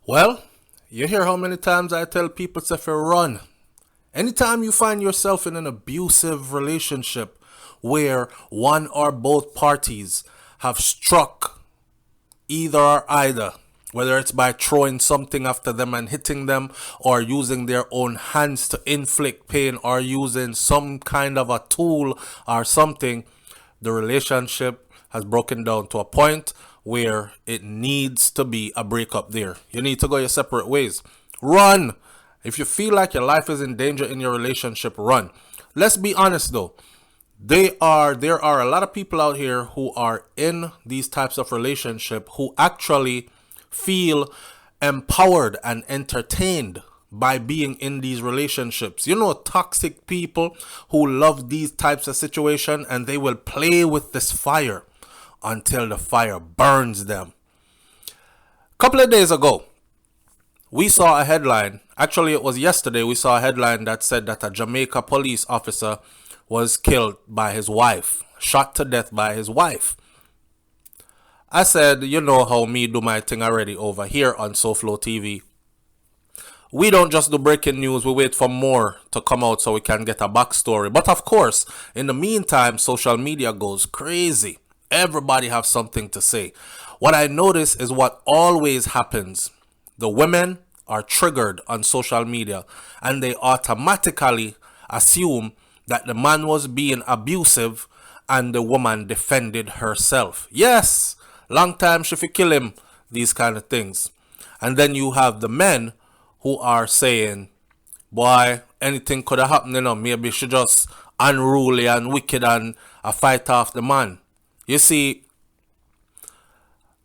Well, you hear how many times I tell people to run. Anytime you find yourself in an abusive relationship where one or both parties have struck either or either, whether it's by throwing something after them and hitting them, or using their own hands to inflict pain, or using some kind of a tool or something, the relationship has broken down to a point where it needs to be a breakup there. You need to go your separate ways. Run. If you feel like your life is in danger in your relationship, run. Let's be honest though. There are a lot of people out here who are in these types of relationship who actually feel empowered and entertained by being in these relationships. You know, toxic people who love these types of situation, and they will play with this fire until the fire burns them. A couple of days ago, we saw a headline. Actually, it was yesterday. We saw a headline that said that a Jamaica police officer was killed by his wife, shot to death by his wife. I said, you know how me do my thing already over here on SouFLoTV. We don't just do breaking news, we wait for more to come out so we can get a backstory. But of course, in the meantime, social media goes crazy. Everybody have something to say. What I notice is what always happens. The women are triggered on social media and they automatically assume that the man was being abusive and the woman defended herself. Yes, long time she fi kill him, these kind of things. And then you have the men who are saying, boy, anything could have happened, maybe she just unruly and wicked and a fight off the man. You see,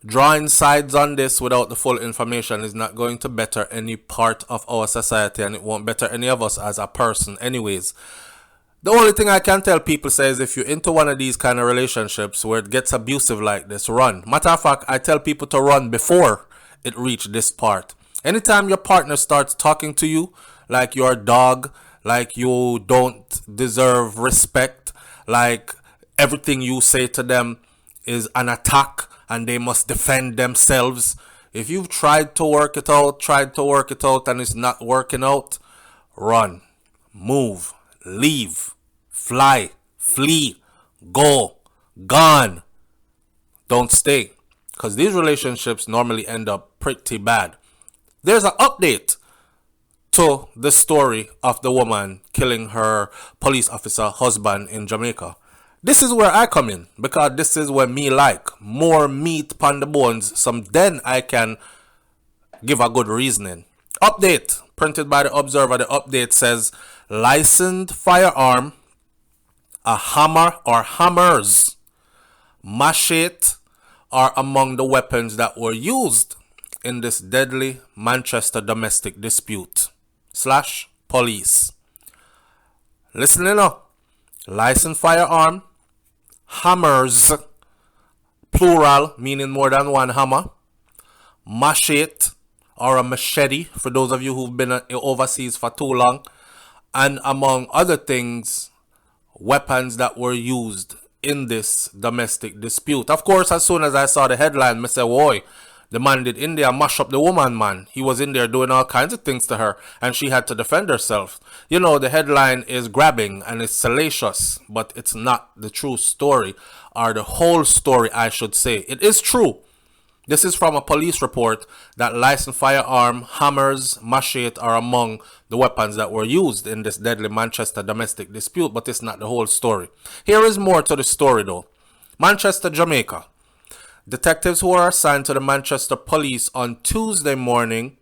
drawing sides on this without the full information is not going to better any part of our society, and it won't better any of us as a person anyways. The only thing I can tell people is if you're into one of these kind of relationships where it gets abusive like this, run. Matter of fact, I tell people to run before it reach this part. Anytime your partner starts talking to you like you're a dog, like you don't deserve respect, like everything you say to them is an attack and they must defend themselves. If you've tried to work it out and it's not working out, run, move, leave, fly, flee, go, gone. Don't stay. Because these relationships normally end up pretty bad. There's an update to the story of the woman killing her police officer husband in Jamaica. This is where I come in, because this is where me like more meat upon the bones. Then I can give a good reasoning. Update printed by the Observer. The update says licensed firearm, a hammer or hammers, machete are among the weapons that were used in this deadly Manchester domestic dispute / police. Listening up. Licensed firearm, hammers, plural, meaning more than one hammer, machete or a machete for those of you who've been overseas for too long, and among other things, weapons that were used in this domestic dispute. Of course, as soon as I saw the headline, I said, "Whoa, the man did in there mash up the woman, man. He was in there doing all kinds of things to her, and she had to defend herself." You know, the headline is grabbing and it's salacious, but it's not the true story, or the whole story, I should say. It is true. This is from a police report that licensed firearm, hammers, machete are among the weapons that were used in this deadly Manchester domestic dispute, but it's not the whole story. Here is more to the story though. Manchester, Jamaica. Detectives who are assigned to the Manchester police on Tuesday morning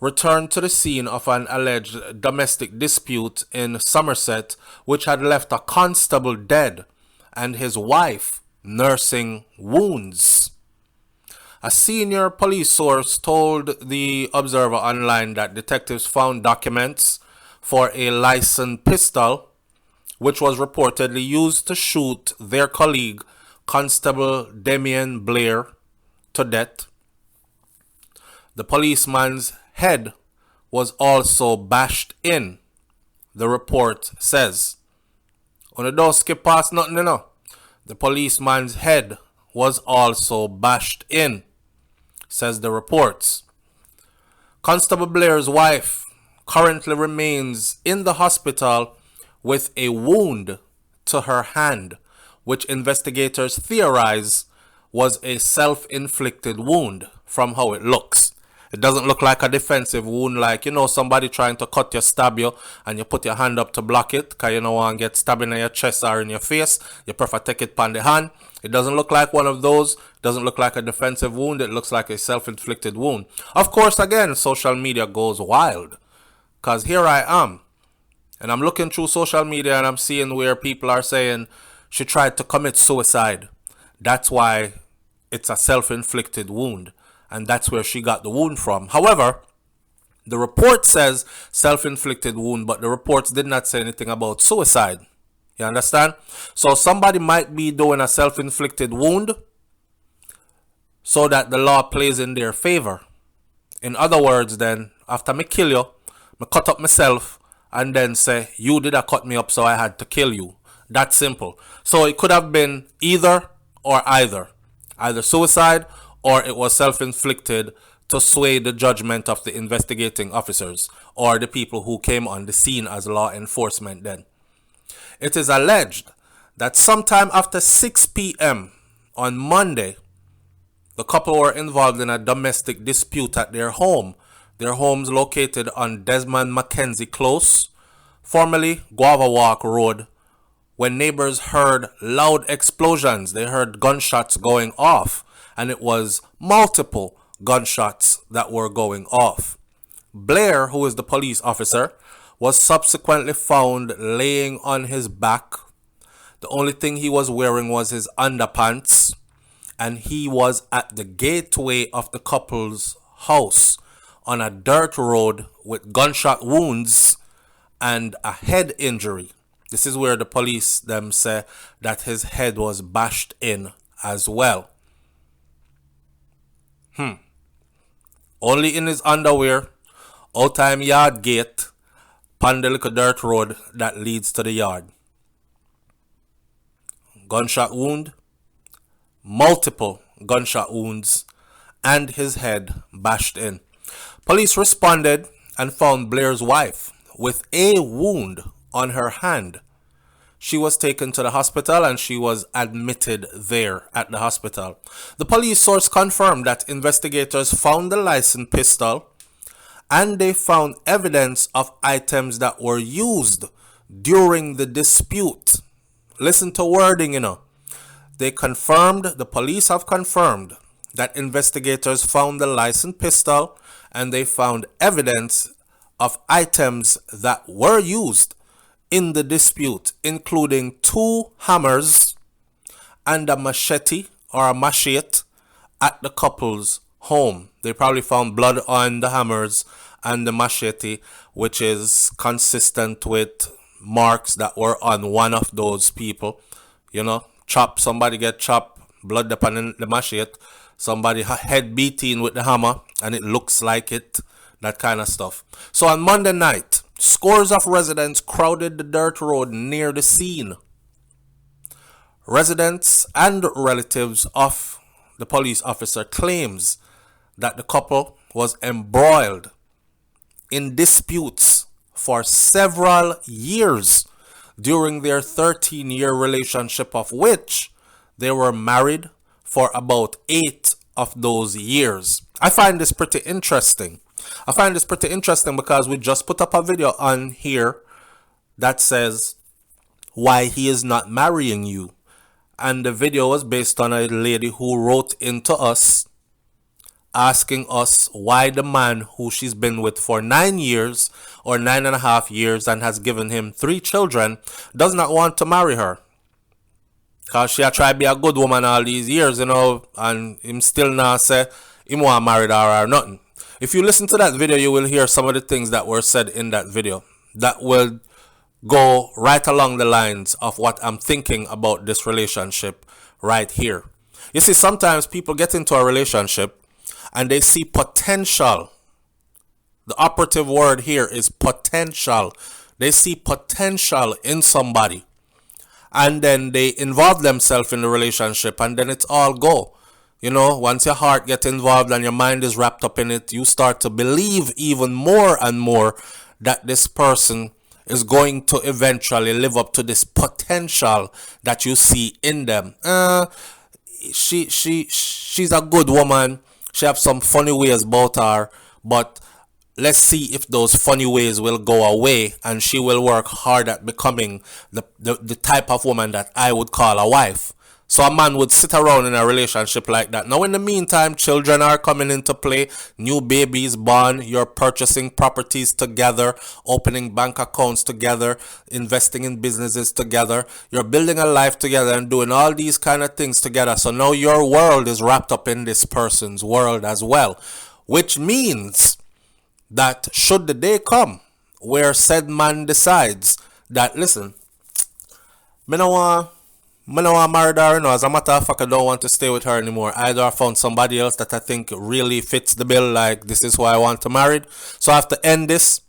returned to the scene of an alleged domestic dispute in Somerset, which had left a constable dead and his wife nursing wounds. A senior police source told the Observer Online that detectives found documents for a licensed pistol, which was reportedly used to shoot their colleague, Constable Damien Blair, to death. The policeman's head was also bashed in, the report says. On the don't skip past nothing, The policeman's head was also bashed in, says the reports. Constable Blair's wife currently remains in the hospital with a wound to her hand, which investigators theorize was a self-inflicted wound from how it looks. It doesn't look like a defensive wound, like, somebody trying to cut you, stab you, and you put your hand up to block it, because you don't want to get stabbed in your chest or in your face. You prefer take it on the hand. It doesn't look like one of those. It doesn't look like a defensive wound. It looks like a self-inflicted wound. Of course, again, social media goes wild, because here I am, and I'm looking through social media, and I'm seeing where people are saying she tried to commit suicide. That's why it's a self-inflicted wound. And that's where she got the wound from. However, the report says self-inflicted wound, but the reports did not say anything about suicide. You understand? So somebody might be doing a self-inflicted wound so that the law plays in their favor. In other words, then, after me kill you, me cut up myself and then say, you did a cut me up, so I had to kill you. That simple. So it could have been either or either. Either suicide or it was self-inflicted to sway the judgment of the investigating officers or the people who came on the scene as law enforcement then. It is alleged that sometime after 6 p.m. on Monday, the couple were involved in a domestic dispute at their home. Their home's located on Desmond Mackenzie Close, formerly Guava Walk Road, when neighbors heard loud explosions. They heard gunshots going off. And it was multiple gunshots that were going off. Blair, who is the police officer, was subsequently found laying on his back. The only thing he was wearing was his underpants, and he was at the gateway of the couple's house on a dirt road with gunshot wounds and a head injury. This is where the police them say that his head was bashed in as well. Only in his underwear, out time yard gate, pon the little dirt road that leads to the yard. Gunshot wound, multiple gunshot wounds, and his head bashed in. Police responded and found Blair's wife with a wound on her hand. She was taken to the hospital and she was admitted there at the hospital. The police source confirmed that investigators found the licensed pistol and they found evidence of items that were used during the dispute. Listen to wording, the police have confirmed that investigators found the licensed pistol and they found evidence of items that were used in the dispute, including 2 hammers and a machete or a machete at the couple's home. They probably found blood on the hammers and the machete, which is consistent with marks that were on one of those people. Somebody get chopped, blood upon the machete, somebody head beaten with the hammer, and it looks like it, that kind of stuff. So on Monday night, scores of residents crowded the dirt road near the scene. Residents and relatives of the police officer claims that the couple was embroiled in disputes for several years during their 13-year relationship, of which they were married for about 8 of those years. I find this pretty interesting. Because we just put up a video on here that says why he is not marrying you. And the video was based on a lady who wrote into us asking us why the man who she's been with for 9 years or 9.5 years and has given him 3 children does not want to marry her. Because she had tried to be a good woman all these years, and him still not say him want to marry her or nothing. If you listen to that video, you will hear some of the things that were said in that video that will go right along the lines of what I'm thinking about this relationship right here. You see, sometimes people get into a relationship and they see potential. The operative word here is potential. They see potential in somebody. And then they involve themselves in the relationship and then it's all go. You know, once your heart gets involved and your mind is wrapped up in it, you start to believe even more and more that this person is going to eventually live up to this potential that you see in them. She's a good woman. She have some funny ways about her, but let's see if those funny ways will go away and she will work hard at becoming the type of woman that I would call a wife. So a man would sit around in a relationship like that. Now in the meantime, children are coming into play, new babies born, you're purchasing properties together, opening bank accounts together, investing in businesses together, you're building a life together and doing all these kind of things together. So now your world is wrapped up in this person's world as well, which means that should the day come where said man decides that, listen, me no want marry her, as a matter of fact, I don't want to stay with her anymore. Either I found somebody else that I think really fits the bill, like this is who I want to marry. So I have to end this.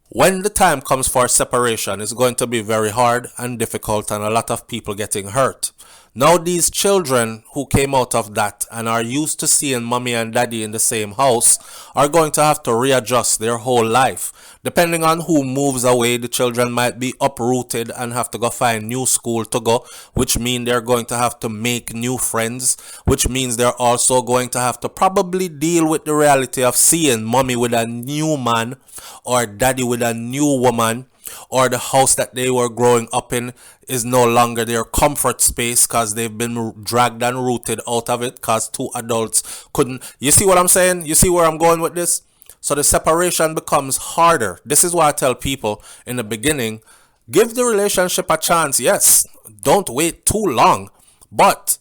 When the time comes for separation, it's going to be very hard and difficult and a lot of people getting hurt. Now these children who came out of that and are used to seeing mommy and daddy in the same house are going to have to readjust their whole life. Depending on who moves away, the children might be uprooted and have to go find new school to go, which means they're going to have to make new friends, which means they're also going to have to probably deal with the reality of seeing mommy with a new man or daddy with a new woman, or the house that they were growing up in is no longer their comfort space because they've been dragged and rooted out of it because two adults couldn't. You see what I'm saying? You see where I'm going with this? So the separation becomes harder. This is why I tell people in the beginning, give the relationship a chance. Yes, don't wait too long, but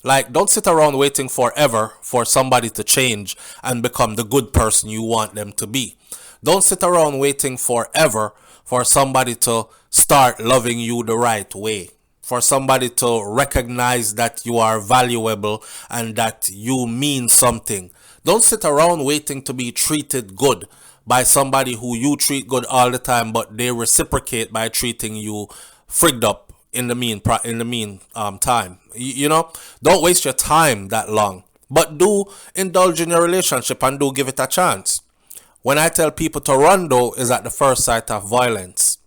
like, don't sit around waiting forever for somebody to change and become the good person you want them to be. Don't sit around waiting forever for somebody to start loving you the right way, for somebody to recognize that you are valuable and that you mean something. Don't sit around waiting to be treated good by somebody who you treat good all the time, but they reciprocate by treating you frigged up in the mean time. You know, don't waste your time that long, but do indulge in your relationship and do give it a chance. When I tell people to run, though, is at the first sight of violence.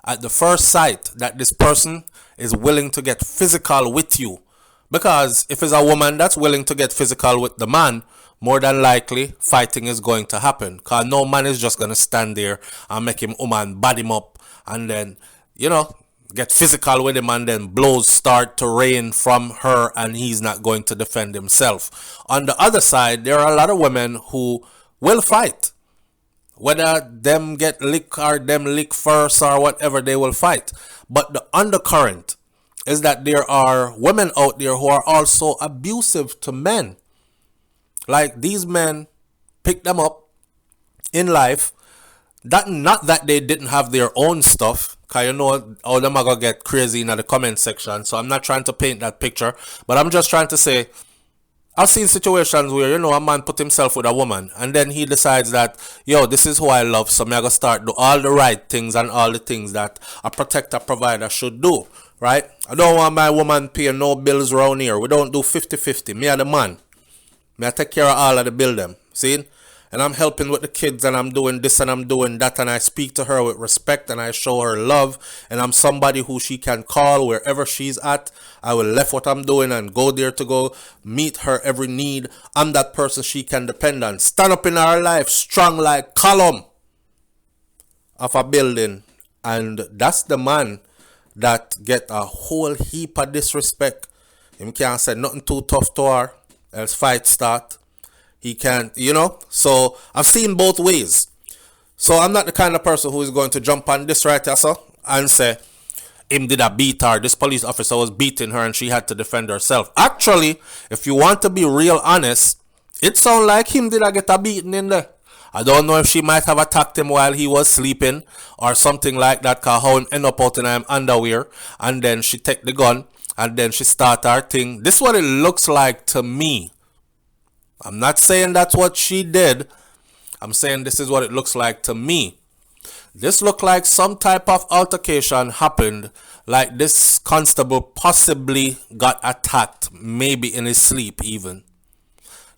At the first sight that this person is willing to get physical with you. Because if it's a woman that's willing to get physical with the man, more than likely fighting is going to happen. Because no man is just going to stand there and make him bad him up and then, you know, get physical with him, and then blows start to rain from her and he's not going to defend himself. On the other side, there are a lot of women who will fight. Whether them get lick or them lick first or whatever, they will fight. But the undercurrent is that there are women out there who are also abusive to men. Like, these men pick them up in life. That not that they didn't have their own stuff, because you know all them are going to get crazy in the comment section. So I'm not trying to paint that picture, but I'm just trying to say, I've seen situations where, you know, a man put himself with a woman and then he decides that, yo, this is who I love, so I'm going to start do all the right things and all the things that a protector provider should do, right? I don't want my woman paying no bills around here. We don't do 50-50. Me and the man. Me I take care of all of the bill them. See? And I'm helping with the kids and I'm doing this and I'm doing that, and I speak to her with respect and I show her love, and I'm somebody who she can call wherever she's at. I will left what I'm doing and go there to go meet her every need. I'm that person she can depend on. Stand up in her life strong like column of a building. And that's the man that get a whole heap of disrespect. Him can't say nothing too tough to her, else fight start. He can't, you know. So I've seen both ways. So I'm not the kind of person who is going to jump on this right here, so, and say, him did a beat her. This police officer was beating her and she had to defend herself. Actually, if you want to be real honest, it sounds like him did a get a beating in there. I don't know if she might have attacked him while he was sleeping or something like that, because how him end up out in her underwear, and then she take the gun and then she start her thing. This is what it looks like to me. I'm not saying that's what she did. I'm saying this is what it looks like to me. This looked like some type of altercation happened, like this constable possibly got attacked, maybe in his sleep even.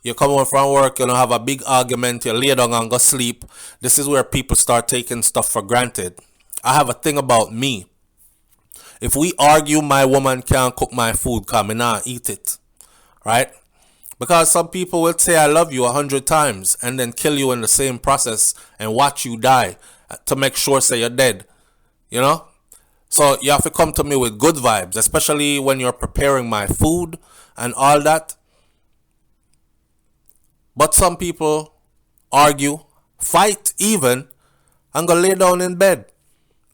You come home from work, you know, have a big argument, you lay down and go sleep. This is where people start taking stuff for granted. I have a thing about me. If we argue, my woman can't cook my food, come and I eat it. Right? Because some people will say I love you 100 times and then kill you in the same process and watch you die to make sure say you're dead. You know? So you have to come to me with good vibes, especially when you're preparing my food and all that. But some people argue, fight even, and go lay down in bed.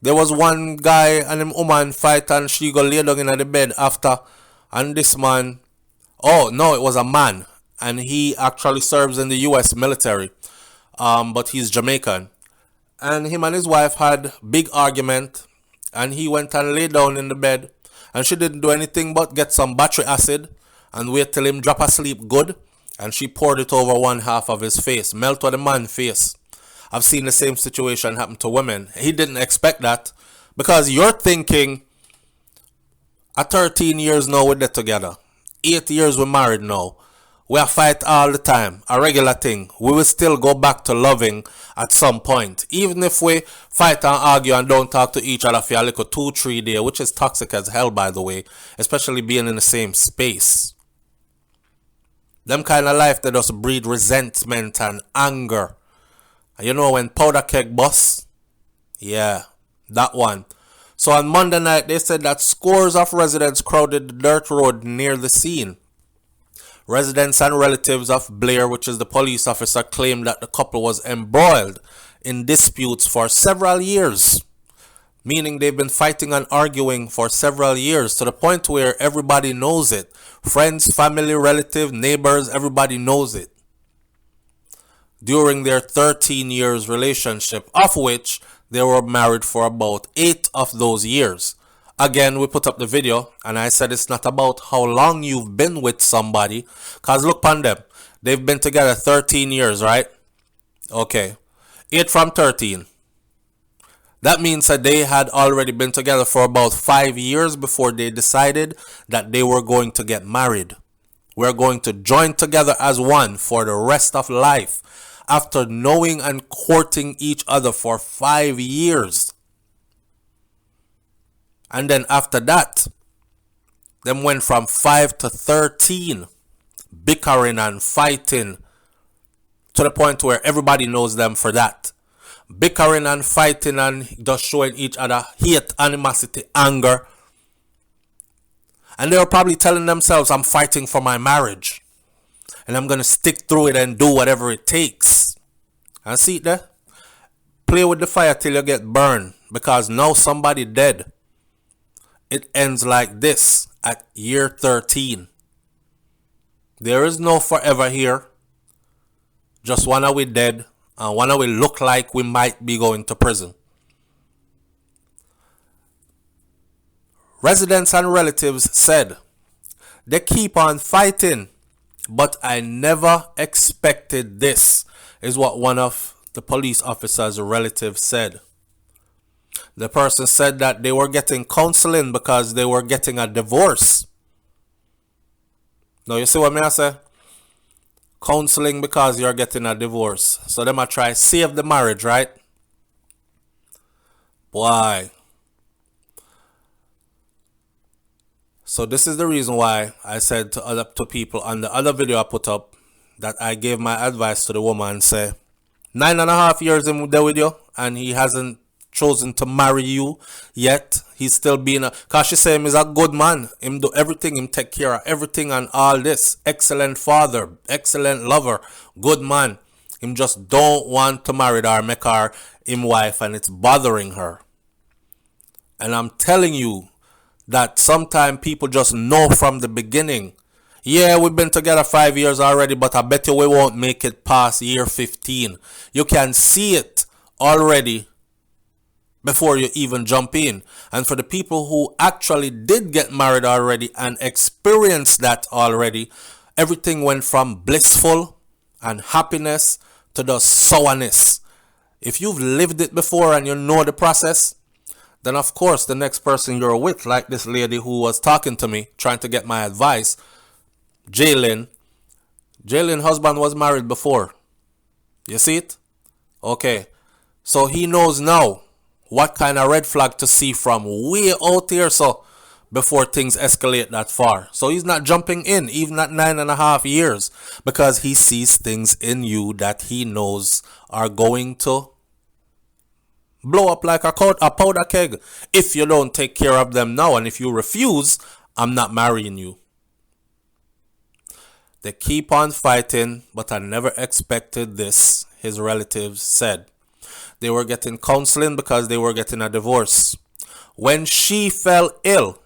There was one guy and him woman fight and she go lay down in the bed after, and this man, oh no, it was a man, and he actually serves in the US military, but he's Jamaican. And him and his wife had big argument, and he went and lay down in the bed, and she didn't do anything but get some battery acid and wait till him drop asleep good, and she poured it over one half of his face, melt on the man's face. I've seen the same situation happen to women. He didn't expect that, because you're thinking, at 13 years now we're dead together, 8 years we're married now, we fight all the time, a regular thing. We will still go back to loving at some point. Even if we fight and argue and don't talk to each other for a little 2-3 days, which is toxic as hell, by the way, especially being in the same space. Them kind of life that just breed resentment and anger. And you know when powder keg bust? Yeah, that one. So on Monday night, they said that scores of residents crowded the dirt road near the scene. Residents and relatives of Blair, which is the police officer, claimed that the couple was embroiled in disputes for several years. Meaning they've been fighting and arguing for several years, to the point where everybody knows it. Friends, family, relatives, neighbors, everybody knows it. During their 13 years relationship, of which they were married for about 8 of those years. Again, we put up the video and I said it's not about how long you've been with somebody, because look upon them. They've been together 13 years, right? Okay. 8 from 13. That means that they had already been together for about 5 years before they decided that they were going to get married. We're going to join together as one for the rest of life, after knowing and courting each other for 5 years. And then after that, them went from 5 to 13, bickering and fighting, to the point where everybody knows them for that. Bickering and fighting and just showing each other hate, animosity, anger. And they were probably telling themselves, I'm fighting for my marriage, and I'm going to stick through it and do whatever it takes. And see it there? Play with the fire till you get burned, because now somebody dead. It ends like this at year 13. There is no forever here. Just one of we dead, and one of we look like we might be going to prison. Residents and relatives said, they keep on fighting, but I never expected this, is what one of the police officer's relatives said. The person said that they were getting counseling because they were getting a divorce. Now you see what I say? Counseling because you're getting a divorce. So them a try save the marriage, right? Why? So this is the reason why I said to people on the other video I put up that I gave my advice to the woman and say, 9.5 years in there with you and he hasn't chosen to marry you yet. He's still being cause she say him is a good man. Him do everything, him take care of everything and all this. Excellent father, excellent lover, good man. Him just don't want to marry her, make her him wife, and it's bothering her. And I'm telling you that sometimes people just know from the beginning. Yeah, we've been together 5 years already, but I bet you we won't make it past year 15. You can see it already before you even jump in. And for the people who actually did get married already and experienced that already, everything went from blissful and happiness to the sourness. If you've lived it before and you know the process, then of course the next person you're with, like this lady who was talking to me, trying to get my advice, Jalen. Jalen's husband was married before. You see it? Okay. So he knows now what kind of red flag to see from way out here, so before things escalate that far. So he's not jumping in, even at 9.5 years, because he sees things in you that he knows are going to blow up like a powder keg if you don't take care of them now. And if you refuse, I'm not marrying you. They keep on fighting, but I never expected this, his relatives said. They were getting counseling because they were getting a divorce. When she fell ill,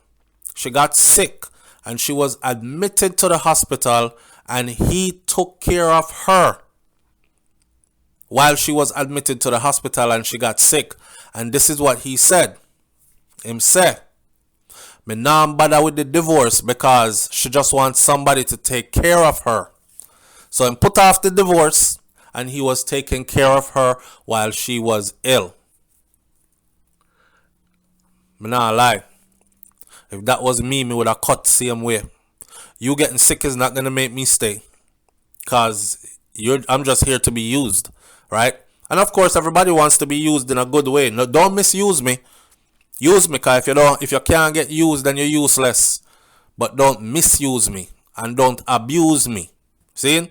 she got sick, and she was admitted to the hospital, and he took care of her while she was admitted to the hospital and she got sick. And this is what he said. Him say, me nah bother with the divorce because she just wants somebody to take care of her. So he put off the divorce, and he was taking care of her while she was ill. Me nah lie. If that was me would have cut same way. You getting sick is not gonna make me stay, cause I'm just here to be used, right? And of course, everybody wants to be used in a good way. No, don't misuse me. Use me, cause if you can't get used, then you're useless. But don't misuse me and don't abuse me. See?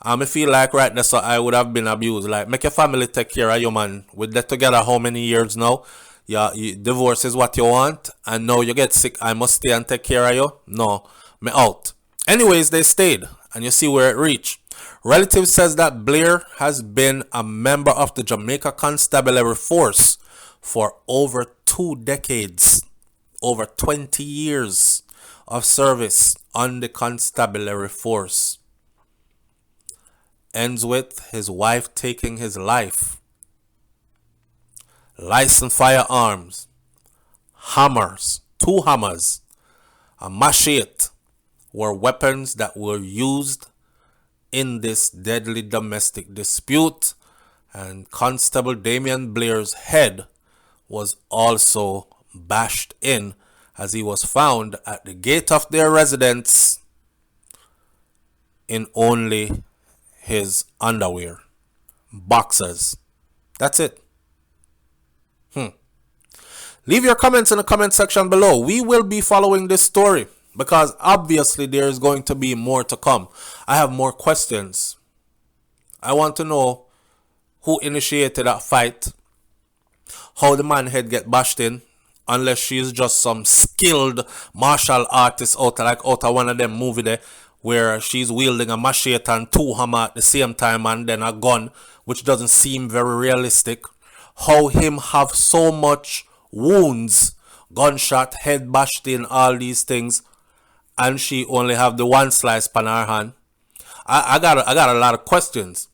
I feel like right now, so I would have been abused. Like, make your family take care of you, man. We're together how many years now? Yeah, divorce is what you want, and now you get sick. I must stay and take care of you. No, me out. Anyways, they stayed, and you see where it reached. Relatives says that Blair has been a member of the Jamaica Constabulary Force for over 2 decades, over 20 years of service on the Constabulary Force. Ends with his wife taking his life. Licensed firearms, hammers, 2 hammers, a machete were weapons that were used in this deadly domestic dispute, and Constable Damian Blair's head was also bashed in as he was found at the gate of their residence in only his underwear, boxers. That's it. Leave your comments in the comment section below. We will be following this story because obviously there is going to be more to come. I have more questions. I want to know who initiated that fight, how the man head get bashed in, unless she's just some skilled martial artist out of one of them movie there where she's wielding a machete and 2 hammer at the same time and then a gun, which doesn't seem very realistic. How him have so much wounds, gunshot, head bashed in, all these things, and she only have the 1 slice pan her hand. I got a lot of questions,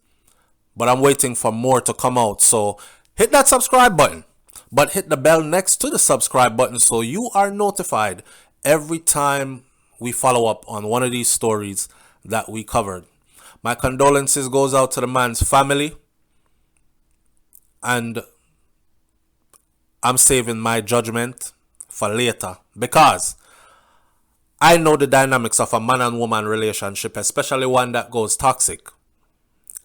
but I'm waiting for more to come out. So hit that subscribe button, but hit the bell next to the subscribe button so you are notified every time we follow up on one of these stories that we covered. My condolences goes out to the man's family, and I'm saving my judgment for later because I know the dynamics of a man and woman relationship, especially one that goes toxic,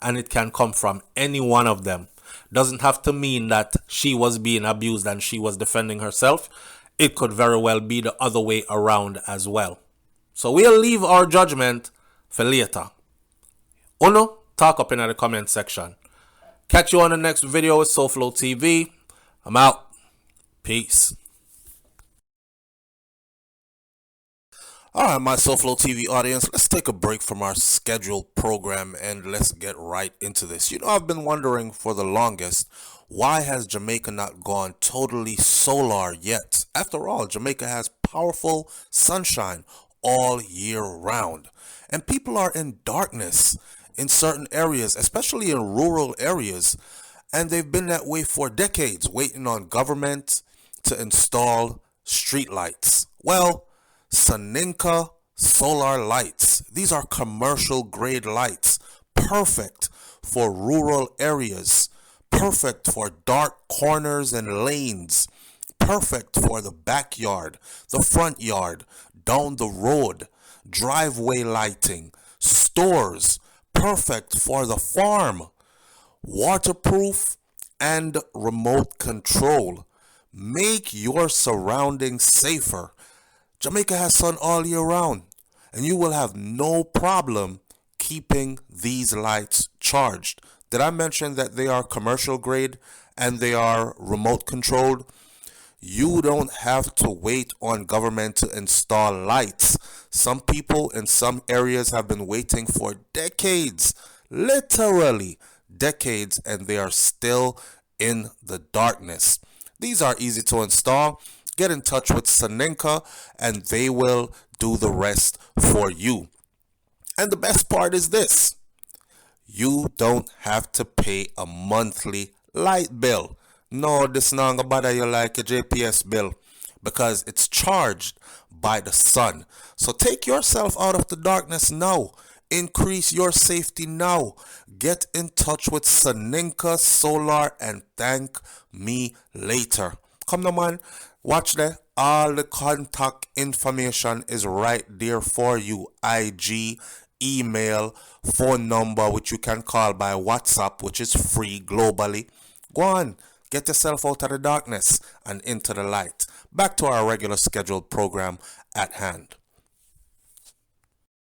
and it can come from any one of them. Doesn't have to mean that she was being abused and she was defending herself. It could very well be the other way around as well. So we'll leave our judgment for later. Uno, talk up in the comment section. Catch you on the next video with SouFLoTV. I'm out. Peace. Alright, my SouFLoTV audience, let's take a break from our scheduled program and let's get right into this. You know, I've been wondering for the longest, why has Jamaica not gone totally solar yet? After all, Jamaica has powerful sunshine all year round, and people are in darkness in certain areas, especially in rural areas, and they've been that way for decades, waiting on government to install street lights. Well, Soninka solar lights. These are commercial grade lights, perfect for rural areas, perfect for dark corners and lanes, perfect for the backyard, the front yard, down the road, driveway lighting, stores, perfect for the farm, waterproof and remote control. Make your surroundings safer. Jamaica has sun all year round, and you will have no problem keeping these lights charged. Did I mention that they are commercial grade and they are remote controlled? You don't have to wait on government to install lights. Some people in some areas have been waiting for decades, literally decades, and they are still in the darkness. These are easy to install. Get in touch with Saninka and they will do the rest for you. And the best part is this: you don't have to pay a monthly light bill. No, this not gonna bother you like a JPS bill because it's charged by the sun. So take yourself out of the darkness now. Increase your safety now. Get in touch with Saninka Solar and thank me later. Come on, man. Watch there. All the contact information is right there for you. IG, email, phone number, which you can call by WhatsApp, which is free globally. Go on. Get yourself out of the darkness and into the light. Back to our regular scheduled program at hand.